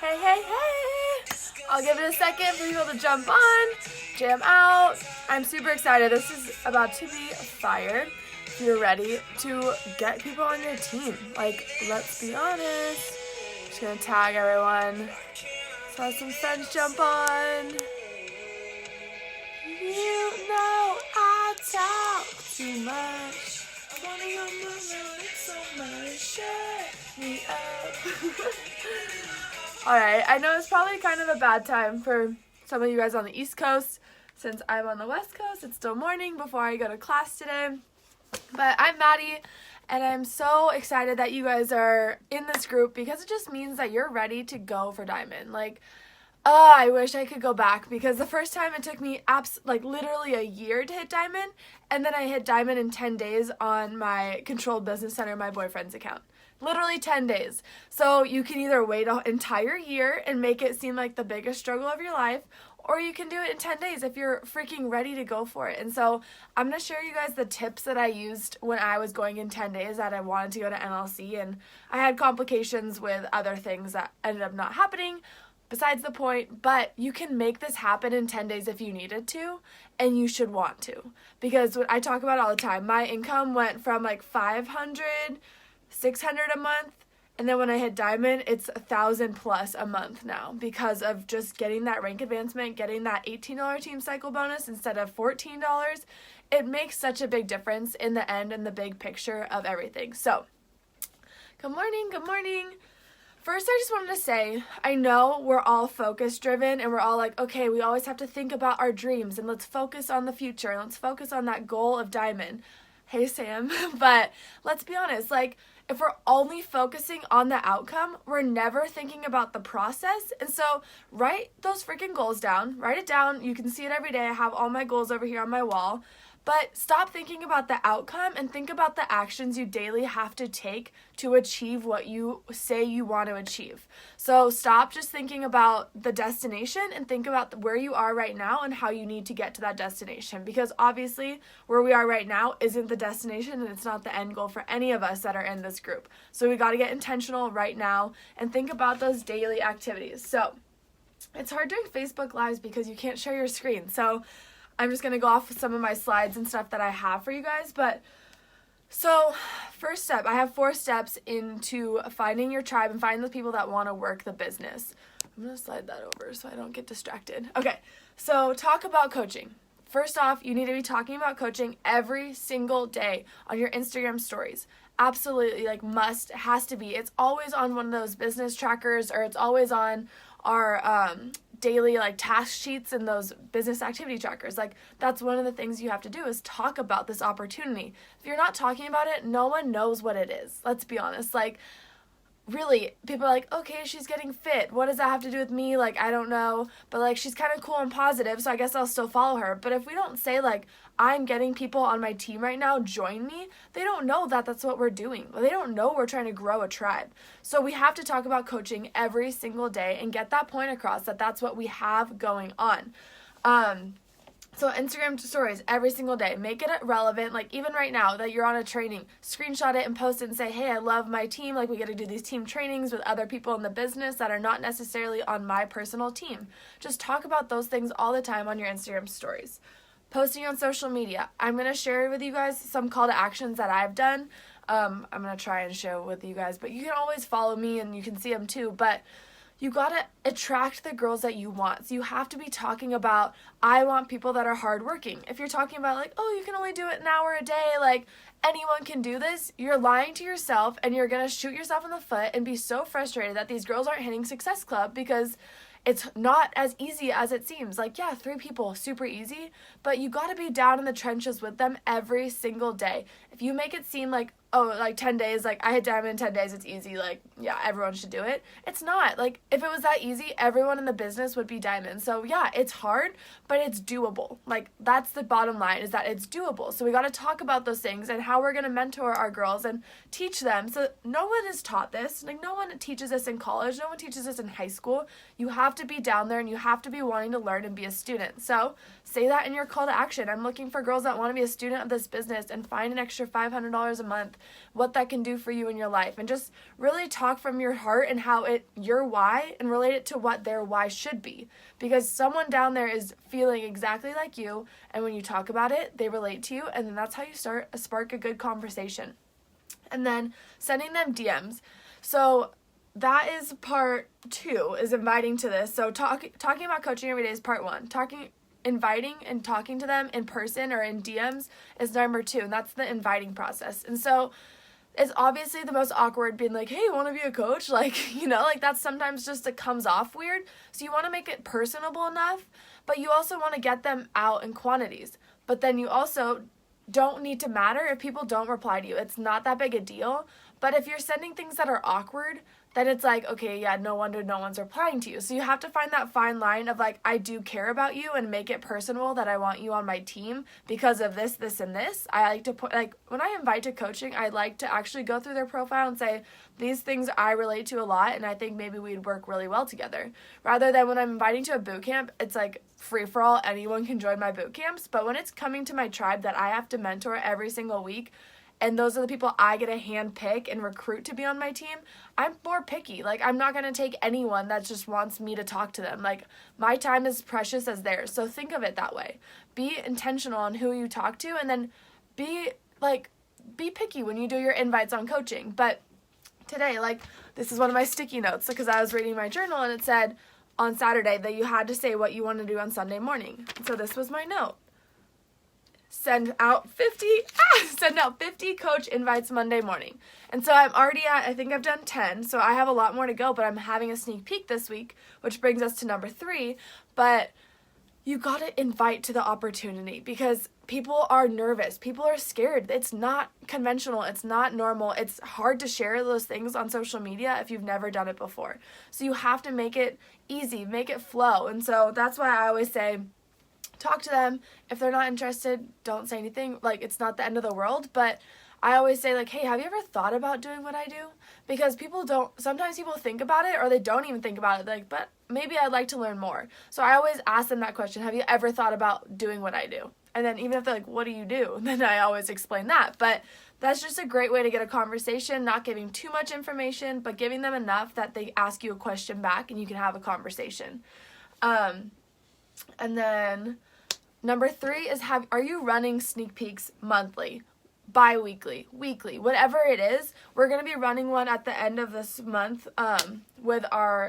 Hey, hey, hey! I'll give it a second for people to jump on, jam out. I'm super excited. This is about to be fire. If you're ready to get people on your team. Like, let's be honest. Just gonna tag everyone. So have some friends jump on. You know I talk too much. I wanna go moving so much. Shut me up. Alright, I know it's probably kind of a bad time for some of you guys on the East Coast. Since I'm on the West Coast, it's still morning before I go to class today. But I'm Maddie, and I'm so excited that you guys are in this group because it just means that you're ready to go for Diamond. I wish I could go back because the first time it took me literally a year to hit Diamond, and then I hit Diamond in 10 days on my Controlled Business Center, my boyfriend's account. Literally 10 days. So you can either wait an entire year and make it seem like the biggest struggle of your life, or you can do it in 10 days if you're freaking ready to go for it. And so I'm going to share you guys the tips that I used when I was going in 10 days that I wanted to go to NLC, and I had complications with other things that ended up not happening. Besides the point, but you can make this happen in 10 days if you needed to, and you should want to. Because what I talk about all the time, my income went from like $500, $600 a month, and then when I hit Diamond, it's $1,000 plus a month now because of just getting that rank advancement, getting that $18 team cycle bonus instead of $14. It makes such a big difference in the end and the big picture of everything. So, good morning, good morning. First, I just wanted to say, I know we're all focus driven and we're all like, okay, we always have to think about our dreams and let's focus on the future and let's focus on that goal of Diamond. Hey, Sam. But let's be honest, if we're only focusing on the outcome, we're never thinking about the process. And so write those freaking goals down. Write it down. You can see it every day. I have all my goals over here on my wall. But stop thinking about the outcome and think about the actions you daily have to take to achieve what you say you want to achieve. So stop just thinking about the destination and think about where you are right now and how you need to get to that destination. Because obviously where we are right now isn't the destination and it's not the end goal for any of us that are in this group. So we got to get intentional right now and think about those daily activities. So it's hard doing Facebook Lives because you can't share your screen. So I'm just going to go off with some of my slides and stuff that I have for you guys. But so first step, I have 4 steps into finding your tribe and finding the people that want to work the business. I'm going to slide that over so I don't get distracted. Okay, so talk about coaching. First off, you need to be talking about coaching every single day on your Instagram stories. Absolutely, has to be. It's always on one of those business trackers, or it's always on our daily task sheets and those business activity trackers. That's one of the things you have to do is talk about this opportunity. If you're not talking about it, no one knows what it is. Let's be honest. Really, people are like, okay, she's getting fit. What does that have to do with me? I don't know. But she's kind of cool and positive, so I guess I'll still follow her. But if we don't say I'm getting people on my team right now, join me, they don't know that that's what we're doing. They don't know we're trying to grow a tribe. So we have to talk about coaching every single day and get that point across that that's what we have going on. So Instagram stories every single day. Make it relevant. Even right now that you're on a training, screenshot it and post it and say, hey, I love my team. We get to do these team trainings with other people in the business that are not necessarily on my personal team. Just talk about those things all the time on your Instagram stories. Posting on social media. I'm going to share with you guys some call to actions that I've done. I'm going to try and share with you guys, but you can always follow me and you can see them too. But you got to attract the girls that you want. So you have to be talking about, I want people that are hardworking. If you're talking about you can only do it an hour a day, anyone can do this, you're lying to yourself and you're going to shoot yourself in the foot and be so frustrated that these girls aren't hitting Success Club because it's not as easy as it seems. 3 people, super easy, but you got to be down in the trenches with them every single day. If you make it seem 10 days, I hit Diamond in 10 days, it's easy, everyone should do it. It's not. If it was that easy, everyone in the business would be Diamond. So yeah, it's hard, but it's doable. That's the bottom line, is that it's doable. So we got to talk about those things and how we're going to mentor our girls and teach them. So no one is taught this. No one teaches this in college. No one teaches this in high school. You have to be down there and you have to be wanting to learn and be a student. So say that in your call to action. I'm looking for girls that want to be a student of this business and find an extra $500 a month, what that can do for you in your life. And just really talk from your heart and how your why, and relate it to what their why should be. Because someone down there is feeling exactly like you, and when you talk about it, they relate to you, and then that's how you spark a good conversation. And then sending them DMs. So that is part 2, is inviting to this. So talking about coaching every day is part 1. Inviting and talking to them in person or in DMs is number 2, and that's the inviting process. And so it's obviously the most awkward, being like, hey, you want to be a coach? Like, that's sometimes just, it comes off weird. So you want to make it personable enough, but you also want to get them out in quantities. But then you also don't need to matter if people don't reply to you. It's not that big a deal. But if you're sending things that are awkward, then it's like, okay, yeah, no wonder no one's replying to you. So you have to find that fine line of like, I do care about you, and make it personal that I want you on my team because of this, this, and this. I like to put, like, when I invite to coaching, I like to actually go through their profile and say, these things I relate to a lot, and I think maybe we'd work really well together. Rather than when I'm inviting to a boot camp, it's like free for all, anyone can join my boot camps. But when it's coming to my tribe that I have to mentor every single week, and those are the people I get to hand pick and recruit to be on my team, I'm more picky. Like, I'm not going to take anyone that just wants me to talk to them. Like, my time is precious as theirs. So think of it that way. Be intentional on who you talk to, and then be picky when you do your invites on coaching. But today, like, this is one of my sticky notes because I was reading my journal, and it said on Saturday that you had to say what you want to do on Sunday morning. So this was my note. Send out 50 coach invites Monday morning. And so I'm already at, I think I've done 10, so I have a lot more to go, but I'm having a sneak peek this week, which brings us to number 3. But you got to invite to the opportunity, because people are nervous. People are scared. It's not conventional. It's not normal. It's hard to share those things on social media if you've never done it before. So you have to make it easy, make it flow. And so that's why I always say, talk to them. If they're not interested, don't say anything. Like, it's not the end of the world. But I always say, like, hey, have you ever thought about doing what I do? Because sometimes people think about it, or they don't even think about it. Like, but maybe I'd like to learn more. So I always ask them that question. Have you ever thought about doing what I do? And then even if they're like, what do you do? Then I always explain that. But that's just a great way to get a conversation, not giving too much information, but giving them enough that they ask you a question back and you can have a conversation. And then number 3 is, are you running sneak peeks monthly, bi-weekly, weekly, whatever it is? We're going to be running one at the end of this month with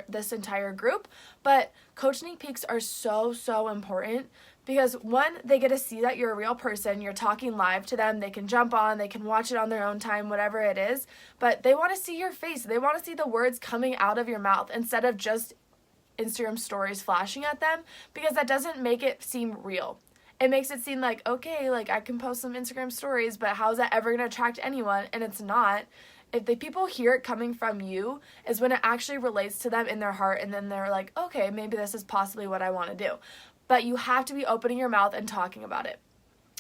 this entire group. But coach sneak peeks are so, so important, because one, they get to see that you're a real person, you're talking live to them, they can jump on, they can watch it on their own time, whatever it is, but they want to see your face, they want to see the words coming out of your mouth instead of just Instagram stories flashing at them, because that doesn't make it seem real. It makes it seem like, okay, like, I can post some Instagram stories, but how's that ever going to attract anyone? And it's not. If the people hear it coming from you is when it actually relates to them in their heart, and then they're like, okay, maybe this is possibly what I want to do. But you have to be opening your mouth and talking about it.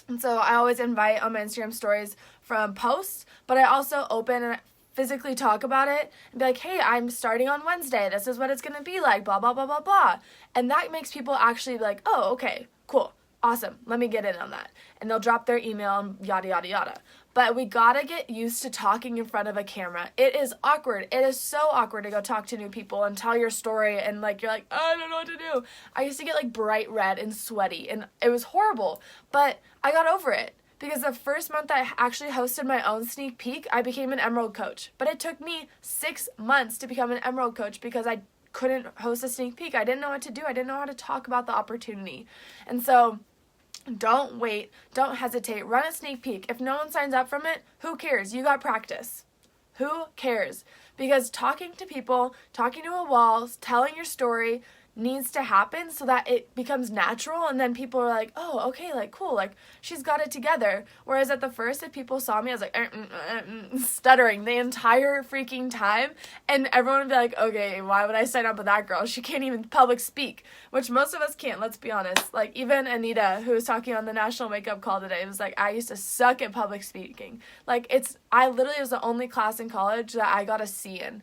And so I always invite on my Instagram stories from posts, but I also open and physically talk about it and be like, hey, I'm starting on Wednesday. This is what it's going to be like, blah, blah, blah, blah, blah. And that makes people actually be like, oh, okay, cool, awesome, let me get in on that. And they'll drop their email and yada, yada, yada. But we gotta get used to talking in front of a camera. It is awkward. It is so awkward to go talk to new people and tell your story, and like, you're like, I don't know what to do. I used to get like bright red and sweaty, and it was horrible. But I got over it. Because the first month I actually hosted my own sneak peek, I became an Emerald coach. But it took me 6 months to become an Emerald coach because I couldn't host a sneak peek. I didn't know what to do. I didn't know how to talk about the opportunity. And so don't wait. Don't hesitate. Run a sneak peek. If no one signs up from it, who cares? You got practice. Who cares? Because talking to people, talking to a wall, telling your story needs to happen so that it becomes natural, and then people are like, oh, okay, like, cool, like, she's got it together. Whereas at the first, if people saw me, I was like stuttering the entire freaking time, and everyone would be like, okay, why would I sign up with that girl? She can't even public speak, which most of us can't, let's be honest. Like, even Anita, who was talking on the national makeup call today, was like, I used to suck at public speaking. Like, I literally was the only class in college that I got a C in.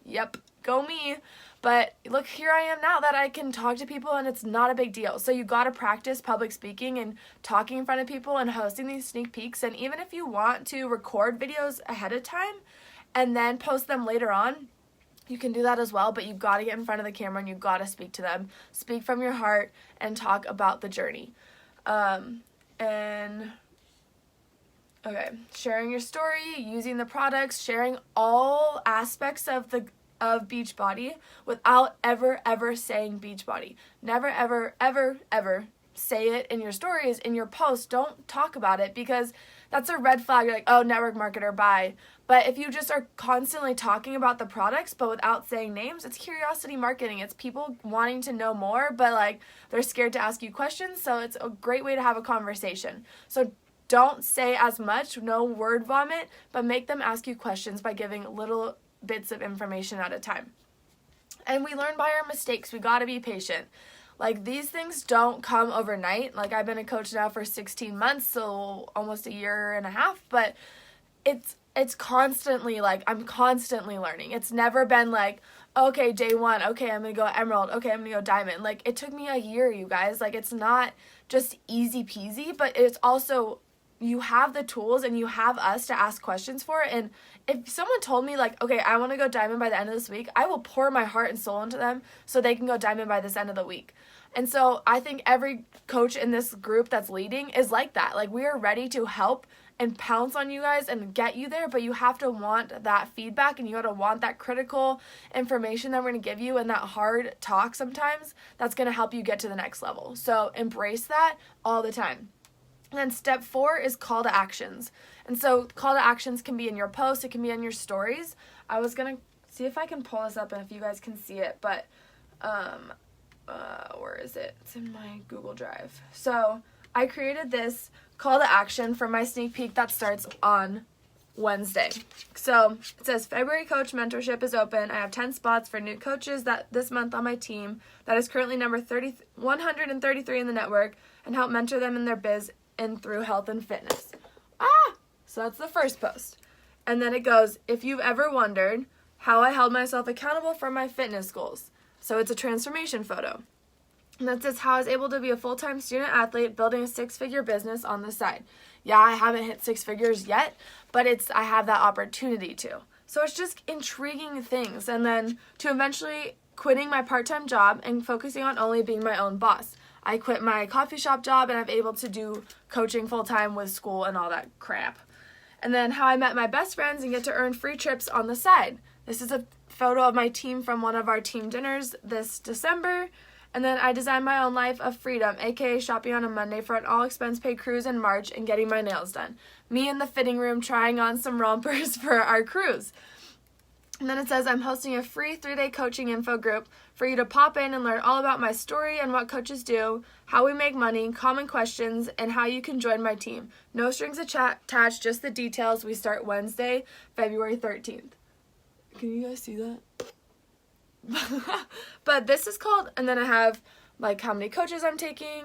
Yep, go me. But look, here I am now that I can talk to people and it's not a big deal. So you got to practice public speaking and talking in front of people and hosting these sneak peeks. And even if you want to record videos ahead of time and then post them later on, you can do that as well. But you've got to get in front of the camera and you've got to speak to them. Speak from your heart and talk about the journey. Sharing your story, using the products, sharing all aspects of Beachbody without ever saying Beachbody. Never, ever say it in your stories, in your posts. Don't talk about it because that's a red flag. You're like, oh, network marketer, bye. But if you just are constantly talking about the products but without saying names, it's curiosity marketing. It's people wanting to know more, but like they're scared to ask you questions. So it's a great way to have a conversation. So don't say as much, no word vomit, but make them ask you questions by giving little bits of information at a time. And we learn by our mistakes. We got to be patient. Like, these things don't come overnight. Like, I've been a coach now for 16 months, so almost a year and a half, but it's constantly like, I'm constantly learning. It's never been like, okay, day one, okay, I'm going to go emerald, okay, I'm going to go diamond. Like, it took me a year, you guys. Like, it's not just easy peasy, but it's also, you have the tools and you have us to ask questions for. And if someone told me like, okay, I want to go diamond by the end of this week, I will pour my heart and soul into them so they can go diamond by this end of the week. And so I think every coach in this group that's leading is like that. Like, we are ready to help and pounce on you guys and get you there, but you have to want that feedback and you have to want that critical information that we're going to give you and that hard talk sometimes that's going to help you get to the next level. So embrace that all the time. And then step 4 is call to actions. And so call to actions can be in your posts, it can be in your stories. I was going to see if I can pull this up and if you guys can see it, but where is it? It's in my Google Drive. So I created this call to action for my sneak peek that starts on Wednesday. So it says, February coach mentorship is open. I have 10 spots for new coaches that this month on my team that is currently number 133 in the network and help mentor them in their biz and through health and fitness. So that's the first post. And then it goes, if you've ever wondered how I held myself accountable for my fitness goals. So it's a transformation photo. And that says how I was able to be a full-time student athlete building a 6-figure business on the side. Yeah, I haven't hit 6 figures yet, but I have that opportunity to. So it's just intriguing things. And then to eventually quitting my part-time job and focusing on only being my own boss. I quit my coffee shop job and I'm able to do coaching full-time with school and all that crap. And then how I met my best friends and get to earn free trips on the side. This is a photo of my team from one of our team dinners this December. And then I designed my own life of freedom, aka shopping on a Monday for an all-expense-paid cruise in March and getting my nails done. Me in the fitting room trying on some rompers for our cruise. And then it says, I'm hosting a free 3-day coaching info group for you to pop in and learn all about my story and what coaches do, how we make money, common questions, and how you can join my team. No strings attached, just the details. We start Wednesday, February 13th. Can you guys see that? But this is called, and then I have like how many coaches I'm taking,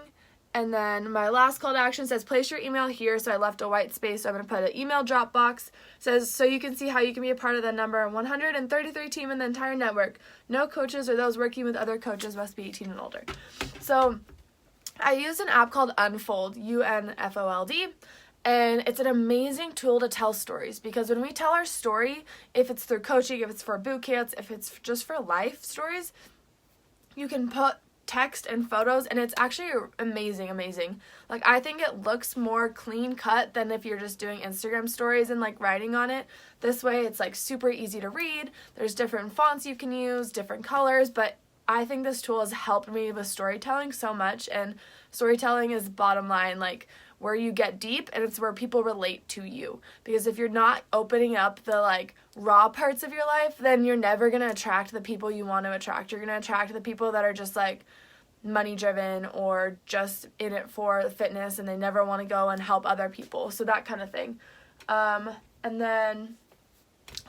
and then my last call to action says place your email here, so I left a white space, so I'm going to put an email drop box. It says so you can see how you can be a part of the number 133 team in the entire network. No coaches or those working with other coaches must be 18 and older. So I use an app called Unfold, UNFOLD. And it's an amazing tool to tell stories because when we tell our story, if it's through coaching, if it's for boot camps, if it's just for life stories, you can put text and photos and it's actually amazing. Like, I think it looks more clean cut than if you're just doing Instagram stories and like writing on it. This way it's like super easy to read. There's different fonts you can use, different colors, but I think this tool has helped me with storytelling so much, and storytelling is bottom line, like where you get deep and it's where people relate to you. Because if you're not opening up the like raw parts of your life, then you're never going to attract the people you want to attract. You're going to attract the people that are just like money driven or just in it for fitness and they never want to go and help other people. So that kind of thing. And then,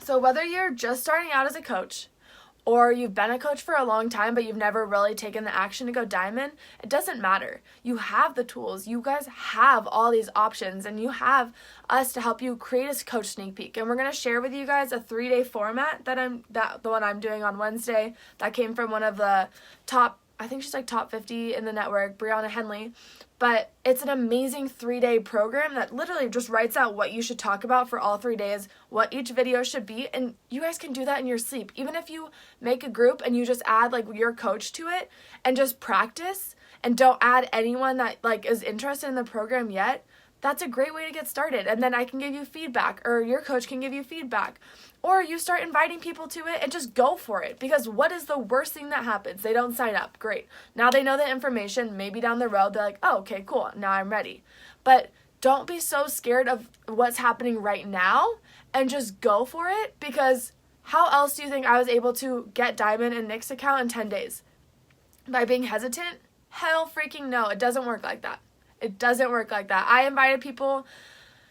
so whether you're just starting out as a coach or you've been a coach for a long time but you've never really taken the action to go diamond, it doesn't matter. You have the tools. You guys have all these options, and you have us to help you create a coach sneak peek. And we're going to share with you guys a 3-day format the one I'm doing on Wednesday that came from one of the top, I think she's like top 50 in the network, Brianna Henley. But it's an amazing 3-day program that literally just writes out what you should talk about for all 3 days, what each video should be, and you guys can do that in your sleep. Even if you make a group and you just add like your coach to it and just practice and don't add anyone that like is interested in the program yet, that's a great way to get started. And then I can give you feedback, or your coach can give you feedback. Or you start inviting people to it and just go for it. Because what is the worst thing that happens? They don't sign up. Great. Now they know the information. Maybe down the road they're like, oh, okay, cool. Now I'm ready. But don't be so scared of what's happening right now and just go for it. Because how else do you think I was able to get Diamond in Nick's account in 10 days? By being hesitant? Hell freaking no. It doesn't work like that. It doesn't work like that. I invited people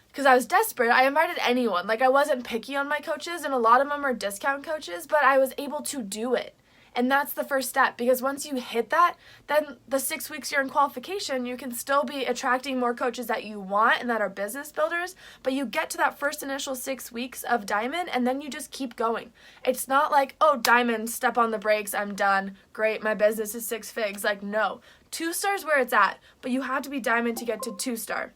because I was desperate. I invited anyone. Like, I wasn't picky on my coaches, and a lot of them are discount coaches, but I was able to do it. And that's the first step, because once you hit that, then the 6 weeks you're in qualification, you can still be attracting more coaches that you want and that are business builders, but you get to that first initial 6 weeks of Diamond, and then you just keep going. It's not like, oh, Diamond, step on the brakes, I'm done, great, my business is 6 figs. Like, no. 2-star is where it's at, but you have to be Diamond to get to 2-star.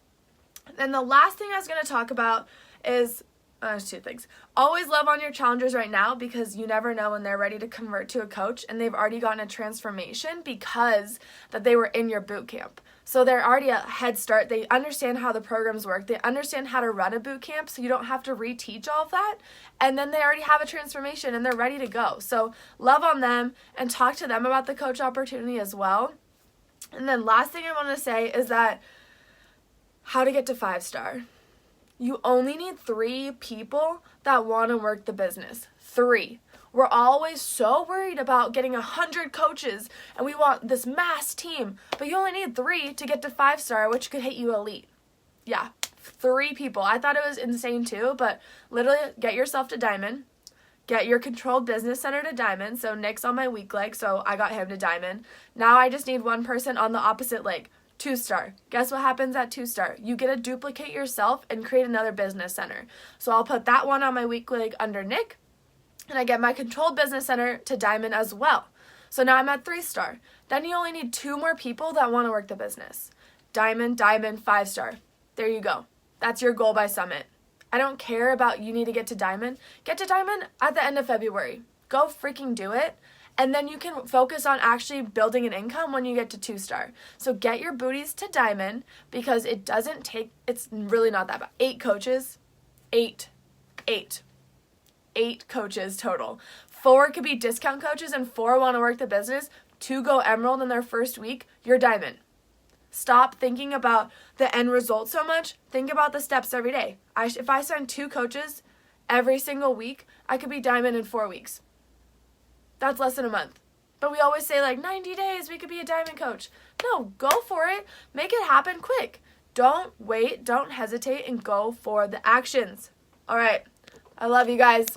Then the last thing I was going to talk about is 2 things. Always love on your challengers right now, because you never know when they're ready to convert to a coach and they've already gotten a transformation because that they were in your boot camp. So they're already a head start. They understand how the programs work. They understand how to run a boot camp, so you don't have to reteach all of that. And then they already have a transformation and they're ready to go. So love on them and talk to them about the coach opportunity as well. And then last thing I want to say is that how to get to 5-star. You only need 3 people that want to work the business. 3. We're always so worried about getting 100 coaches and we want this mass team, but you only need 3 to get to 5-star, which could hit you elite. Yeah, 3 people. I thought it was insane too, but literally get yourself to Diamond. Get your controlled business center to Diamond. So Nick's on my weak leg, so I got him to Diamond. Now I just need one person on the opposite leg. 2-star. Guess what happens at 2-star? You get to duplicate yourself and create another business center. So I'll put that one on my weak leg under Nick, and I get my controlled business center to Diamond as well. So now I'm at 3-star. Then you only need 2 more people that want to work the business. Diamond, Diamond, 5-star. There you go. That's your goal by Summit. I don't care about you need to get to Diamond. Get to Diamond at the end of February. Go freaking do it. And then you can focus on actually building an income when you get to 2-star. So get your booties to Diamond, because it doesn't take, it's really not that bad. 8 coaches, 8 coaches total. 4 could be discount coaches and 4 want to work the business. 2 go Emerald in their first week, you're Diamond. Stop thinking about the end result so much. Think about the steps every day. If I sign 2 coaches every single week, I could be Diamond in 4 weeks. That's less than a month. But we always say like 90 days, we could be a Diamond coach. No, go for it. Make it happen quick. Don't wait, don't hesitate, and go for the actions. All right. I love you guys.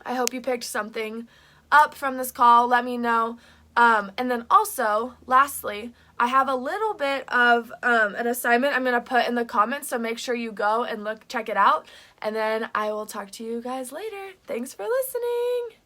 I hope you picked something up from this call. Let me know. And then also, lastly, I have a little bit of an assignment I'm going to put in the comments, so make sure you go and check it out. And then I will talk to you guys later. Thanks for listening.